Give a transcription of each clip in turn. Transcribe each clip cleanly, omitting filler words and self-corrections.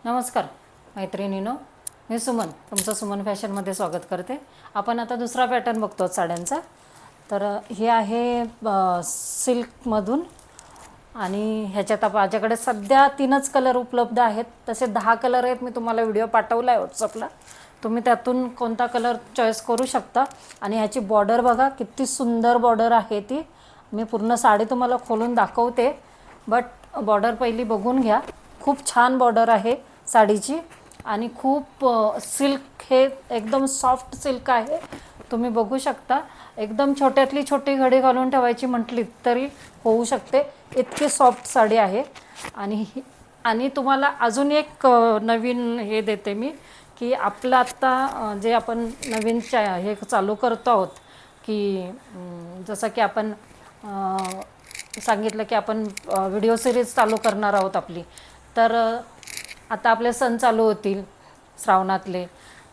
नमस्कार मैत्रिणींनो, मी सुमन तुमचं सुमन फॅशनमध्ये स्वागत करते. आपण आता दुसरा पॅटर्न बघतो साड्यांचा. तर हे आहे सिल्कमधून आणि ह्याच्यात माझ्याकडे सध्या 3च कलर उपलब्ध आहेत. तसे 10 कलर आहेत. मी तुम्हाला व्हिडिओ पाठवला आहे व्हॉट्सअपला. तुम्ही त्यातून कोणता कलर चॉईस करू शकता. आणि ह्याची बॉर्डर बघा किती सुंदर बॉर्डर आहे ती. मी पूर्ण साडी तुम्हाला खोलून दाखवते, बट बॉर्डर पहिली बघून घ्या. खूप छान बॉर्डर आहे साडीची आणि खूप सिल्क हे एकदम सॉफ्ट सिल्क आहे. तुम्ही बघू शकता. एकदम छोट्यातली छोटी घडी घालून ठेवायची म्हटली तरी होऊ शकते, इतकी सॉफ्ट साडी आहे. आणि तुम्हाला अजून एक नवीन हे देते मी, की आपलं आत्ता जे आपण नवीन हे चालू करतो आहोत, की जसं की आपण सांगितलं की आपण व्हिडिओ सिरीज चालू करणार आहोत आपली. तर आता आपले सण चालू होतील श्रावणातले.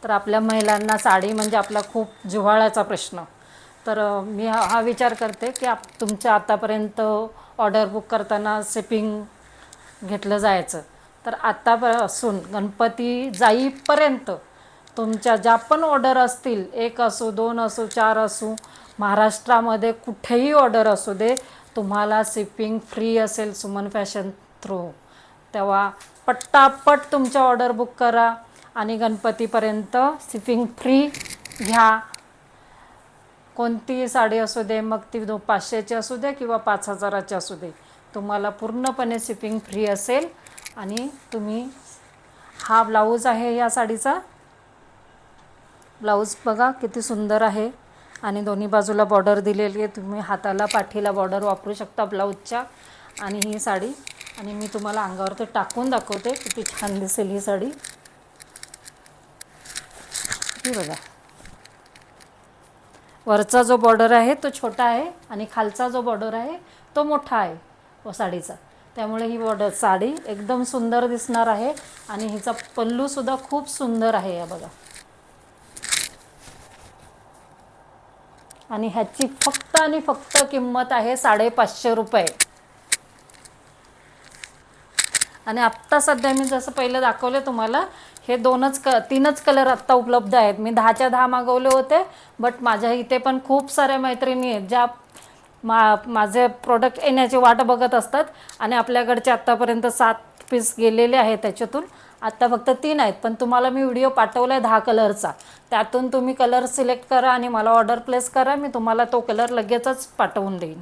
तर आपल्या महिलांना साडी म्हणजे आपला खूप जिव्हाळ्याचा प्रश्न. तर मी हा विचार करते की तुमच्या आतापर्यंत ऑर्डर बुक करताना शिपिंग घेतलं जायचं. तर आत्तापासून गणपती जाईपर्यंत तुमच्या ज्या पण ऑर्डर असतील, 1 असो 2 असो 4 असो, महाराष्ट्रामध्ये कुठेही ऑर्डर असू दे, तुम्हाला शिपिंग फ्री असेल सुमन फॅशन थ्रू. तेव्हा पट्टापट तुमच्या ऑर्डर बुक करा आणि गणपतीपर्यंत शिपिंग फ्री घ्या. कोणतीही साडी असू दे, मग ती 500ची असू दे किंवा 5000ची असू दे, तुम्हाला पूर्णपणे शिपिंग फ्री असेल. आणि तुम्ही हा ब्लाऊज आहे या साडीचा. ब्लाऊज बघा किती सुंदर आहे आणि दोन्ही बाजूला बॉर्डर दिलेली आहे. तुम्ही हाताला पाठीला बॉर्डर वापरू शकता ब्लाऊजच्या. आणि ही साडी, आणि मी तुम्हाला अंगावरती टाकून दाखवते किती छान दिसेल ही साडी. ही बघा, वरचा जो बॉर्डर आहे तो छोटा आहे आणि खालचा जो बॉर्डर आहे तो मोठा आहे साडीचा. त्यामुळे ही बॉर्डर साडी एकदम सुंदर दिसणार आहे. आणि हिचा पल्लूसुद्धा खूप सुंदर आहे. या बघा. आणि ह्याची फक्त आणि फक्त किंमत आहे 550 रुपये. आणि आत्ता सध्या मी जसं पहिलं दाखवले तुम्हाला, हे 3च कलर आत्ता उपलब्ध आहेत. मी 10च्या 10 मागवले होते, बट माझ्या इथे पण खूप साऱ्या मैत्रिणी आहेत ज्या माझे प्रोडक्ट येण्याची वाट बघत असतात. आणि आपल्याकडचे आत्तापर्यंत 7 पीस गेलेले आहेत. त्याच्यातून आत्ता फक्त 3 आहेत. पण तुम्हाला मी व्हिडिओ पाठवला आहे 10 कलरचा. त्यातून तुम्ही कलर सिलेक्ट करा आणि मला ऑर्डर प्लेस करा. मी तुम्हाला तो कलर लगेचच पाठवून देईन.